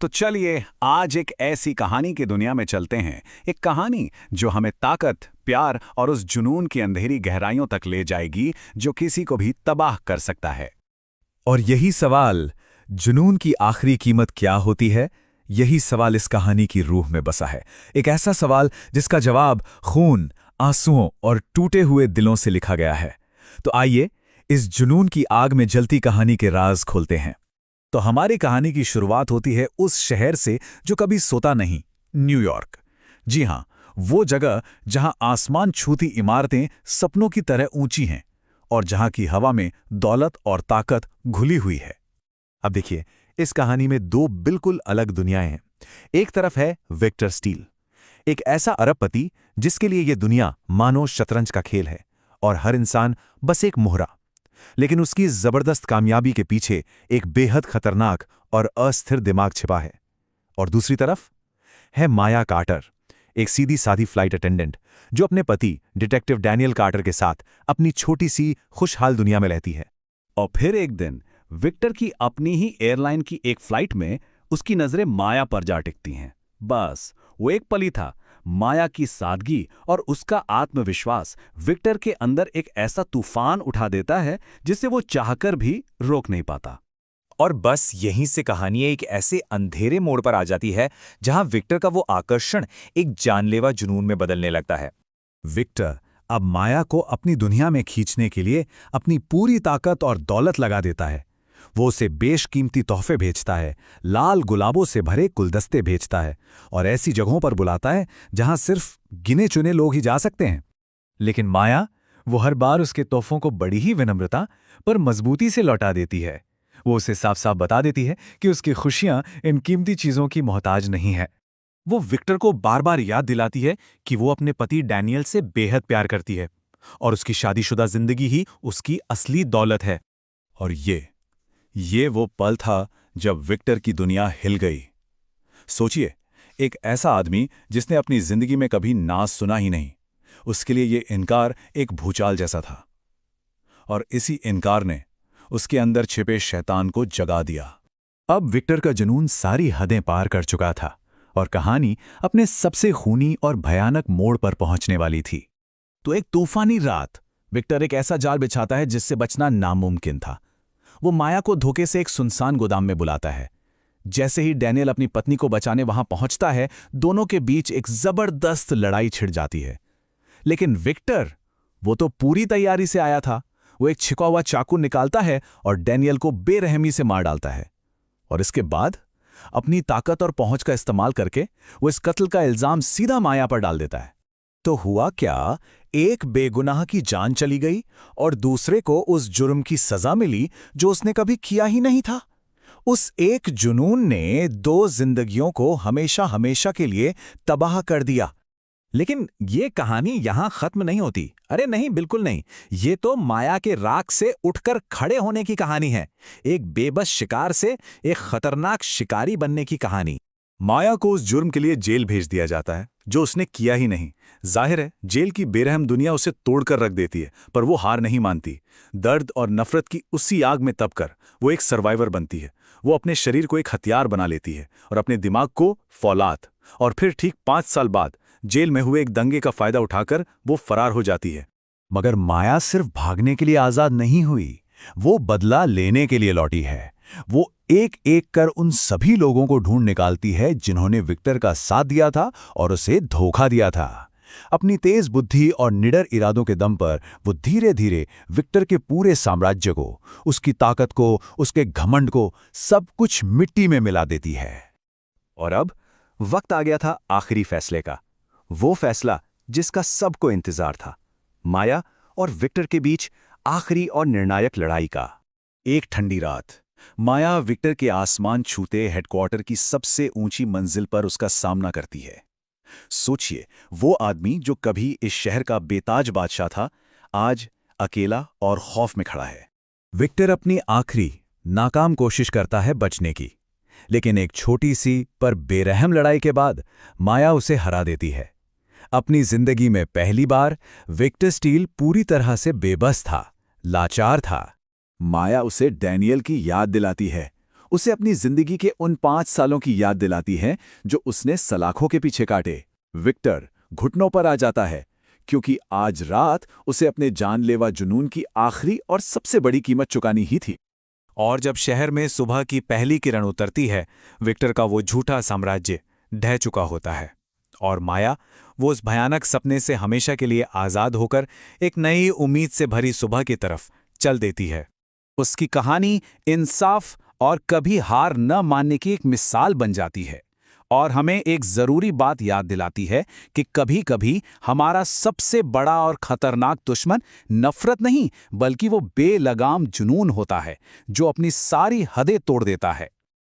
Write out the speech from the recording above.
तो चलिए आज एक ऐसी कहानी की दुनिया में चलते हैं। एक कहानी जो हमें ताकत, प्यार और उस जुनून की अंधेरी गहराइयों तक ले जाएगी जो किसी को भी तबाह कर सकता है। और यही सवाल, जुनून की आखिरी कीमत क्या होती है, यही सवाल इस कहानी की रूह में बसा है। एक ऐसा सवाल जिसका जवाब खून, आंसुओं और टूटे हुए दिलों से लिखा गया है। तो आइए इस जुनून की आग में जलती कहानी के राज खोलते हैं। तो हमारी कहानी की शुरुआत होती है उस शहर से जो कभी सोता नहीं, न्यूयॉर्क। जी हां, वो जगह जहां आसमान छूती इमारतें सपनों की तरह ऊंची हैं और जहां की हवा में दौलत और ताकत घुली हुई है। अब देखिए, इस कहानी में दो बिल्कुल अलग दुनियाएं हैं। एक तरफ है विक्टर स्टील, एक ऐसा अरबपति जिसके लिए यह दुनिया मानो शतरंज का खेल है और हर इंसान बस एक मोहरा। लेकिन उसकी जबरदस्त कामयाबी के पीछे एक बेहद खतरनाक और अस्थिर दिमाग छिपा है। और दूसरी तरफ है माया कार्टर, एक सीधी सादी फ्लाइट अटेंडेंट जो अपने पति डिटेक्टिव डैनियल कार्टर के साथ अपनी छोटी सी खुशहाल दुनिया में रहती है। और फिर एक दिन विक्टर की अपनी ही एयरलाइन की एक फ्लाइट में उसकी नजरें माया पर जा टिकती हैं। बस वो एक पल ही था। माया की सादगी और उसका आत्मविश्वास विक्टर के अंदर एक ऐसा तूफान उठा देता है जिसे वो चाहकर भी रोक नहीं पाता। और बस यहीं से कहानी एक ऐसे अंधेरे मोड़ पर आ जाती है जहां विक्टर का वो आकर्षण एक जानलेवा जुनून में बदलने लगता है। विक्टर अब माया को अपनी दुनिया में खींचने के लिए अपनी पूरी ताकत और दौलत लगा देता है। वो उसे बेशकीमती तोहफे भेजता है, लाल गुलाबों से भरे गुलदस्ते भेजता है और ऐसी जगहों पर बुलाता है जहां सिर्फ गिने चुने लोग ही जा सकते हैं। लेकिन माया, वो हर बार उसके तोहफों को बड़ी ही विनम्रता पर मजबूती से लौटा देती है। वो उसे साफ साफ बता देती है कि उसकी खुशियां इन कीमती चीजों की मोहताज नहीं है। वो विक्टर को बार बार याद दिलाती है कि वो अपने पति डैनियल से बेहद प्यार करती है और उसकी शादीशुदा जिंदगी ही उसकी असली दौलत है। और ये वो पल था जब विक्टर की दुनिया हिल गई। सोचिए, एक ऐसा आदमी जिसने अपनी जिंदगी में कभी नाज सुना ही नहीं, उसके लिए ये इनकार एक भूचाल जैसा था। और इसी इनकार ने उसके अंदर छिपे शैतान को जगा दिया। अब विक्टर का जुनून सारी हदें पार कर चुका था और कहानी अपने सबसे खूनी और भयानक मोड़ पर पहुंचने वाली थी। तो एक तूफानी रात विक्टर एक ऐसा जाल बिछाता है जिससे बचना नामुमकिन था। वो माया को धोखे से एक सुनसान गोदाम में बुलाता है। जैसे ही डैनियल अपनी पत्नी को बचाने वहां पहुंचता है, दोनों के बीच एक जबरदस्त लड़ाई छिड़ जाती है। लेकिन विक्टर, वो तो पूरी तैयारी से आया था। वो एक छिपा हुआ चाकू निकालता है और डैनियल को बेरहमी से मार डालता है। और इसके बाद अपनी ताकत और पहुंच का इस्तेमाल करके वो इस कत्ल का इल्जाम सीधा माया पर डाल देता है। तो हुआ क्या, एक बेगुनाह की जान चली गई और दूसरे को उस जुर्म की सजा मिली जो उसने कभी किया ही नहीं था। उस एक जुनून ने दो जिंदगियों को हमेशा हमेशा के लिए तबाह कर दिया। लेकिन ये कहानी यहां खत्म नहीं होती। अरे नहीं, बिल्कुल नहीं। ये तो माया के राख से उठकर खड़े होने की कहानी है। एक बेबस शिकार से एक खतरनाक शिकारी बनने की कहानी। माया को उस जुर्म के लिए जेल भेज दिया जाता है जो उसने किया ही नहीं। जाहिर है, जेल की बेरहम दुनिया उसे तोड़कर रख देती है, पर वो हार नहीं मानती। दर्द और नफरत की उसी आग में तपकर वो एक सर्वाइवर बनती है। वो अपने शरीर को एक हथियार बना लेती है और अपने दिमाग को फौलाद। और फिर ठीक 5 साल बाद जेल में हुए एक दंगे का फायदा उठाकर वो फरार हो जाती है। मगर माया सिर्फ भागने के लिए आजाद नहीं हुई, वो बदला लेने के लिए लौटी है। वो एक एक कर उन सभी लोगों को ढूंढ निकालती है जिन्होंने विक्टर का साथ दिया था और उसे धोखा दिया था। अपनी तेज बुद्धि और निडर इरादों के दम पर वो धीरे धीरे विक्टर के पूरे साम्राज्य को, उसकी ताकत को, उसके घमंड को, सब कुछ मिट्टी में मिला देती है। और अब वक्त आ गया था आखिरी फैसले का। वो फैसला जिसका सबको इंतजार था, माया और विक्टर के बीच आखिरी और निर्णायक लड़ाई का। एक ठंडी रात माया विक्टर के आसमान छूते हेडक्वार्टर की सबसे ऊंची मंजिल पर उसका सामना करती है। सोचिए, वो आदमी जो कभी इस शहर का बेताज बादशाह था, आज अकेला और खौफ में खड़ा है। विक्टर अपनी आखिरी नाकाम कोशिश करता है बचने की, लेकिन एक छोटी सी पर बेरहम लड़ाई के बाद माया उसे हरा देती है। अपनी जिंदगी में पहली बार विक्टर स्टील पूरी तरह से बेबस था, लाचार था। माया उसे डैनियल की याद दिलाती है, उसे अपनी जिंदगी के उन 5 सालों की याद दिलाती है जो उसने सलाखों के पीछे काटे। विक्टर घुटनों पर आ जाता है, क्योंकि आज रात उसे अपने जानलेवा जुनून की आखिरी और सबसे बड़ी कीमत चुकानी ही थी। और जब शहर में सुबह की पहली किरण उतरती है, विक्टर का वो झूठा साम्राज्य ढह चुका होता है और माया वो उस भयानक सपने से हमेशा के लिए आज़ाद होकर एक नई उम्मीद से भरी सुबह की तरफ चल देती है। उसकी कहानी इंसाफ और कभी हार न मानने की एक मिसाल बन जाती है और हमें एक जरूरी बात याद दिलाती है कि कभी-कभी हमारा सबसे बड़ा और खतरनाक दुश्मन नफरत नहीं, बल्कि वो बेलगाम जुनून होता है जो अपनी सारी हदें तोड़ देता है।